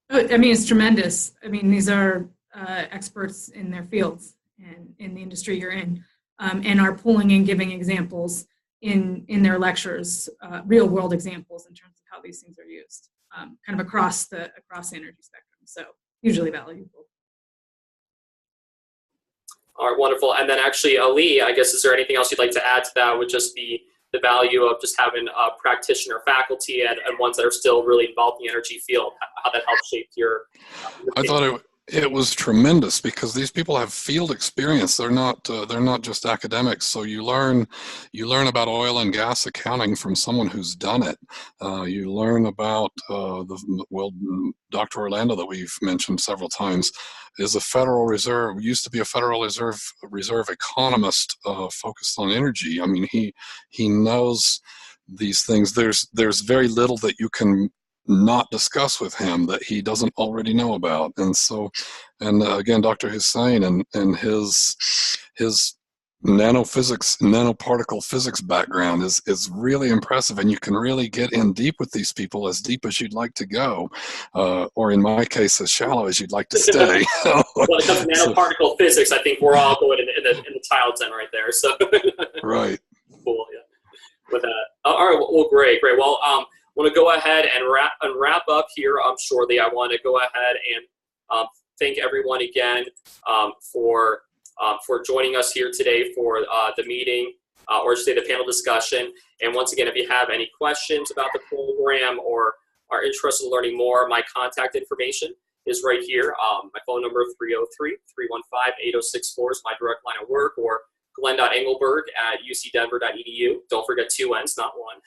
I mean, it's tremendous. I mean, these are experts in their fields and in the industry you're in, and are pulling and giving examples in their lectures, real world examples in terms of how these things are used, kind of across the energy spectrum. So hugely valuable. All right, wonderful. And then actually, Ali, I guess, is there anything else you'd like to add to that with just the value of just having practitioner faculty and ones that are still really involved in the energy field, how that helped shape your I thought it was tremendous because these people have field experience. They're not just academics. So you learn about oil and gas accounting from someone who's done it. You learn about Dr. Orlando, that we've mentioned several times, is used to be a Federal Reserve economist focused on energy. I mean, he knows these things. There's very little that you can not discuss with him that he doesn't already know about. And so, again, Dr. Hussain and his nanoparticle physics background is really impressive, and you can really get in deep with these people, as deep as you'd like to go, or in my case, as shallow as you'd like to stay. When it comes to nanoparticle physics, I think we're all going in the child's end right there. So right. Cool. Yeah. With that, all right. Well, great. Well, I want to go ahead and wrap up here. Shortly, I want to go ahead and thank everyone again for joining us here today for the meeting, or say the panel discussion. And once again, if you have any questions about the program or are interested in learning more, my contact information is right here. My phone number 303-315-8064 is my direct line of work, or glenn.engelberg@ucdenver.edu. Don't forget 2 N's, not one.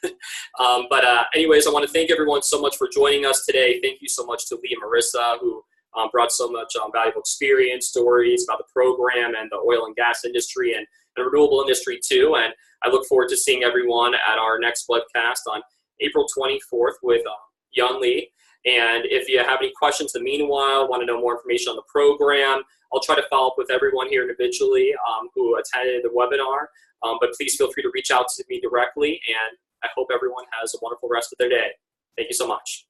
Anyways, I want to thank everyone so much for joining us today. Thank you so much to Lee and Marissa, who brought so much valuable experience, stories about the program and the oil and gas industry and the renewable industry too. And I look forward to seeing everyone at our next webcast on April 24th with Yun Lee. And if you have any questions in the meanwhile, want to know more information on the program, I'll try to follow up with everyone here individually who attended the webinar. But please feel free to reach out to me directly, and I hope everyone has a wonderful rest of their day. Thank you so much.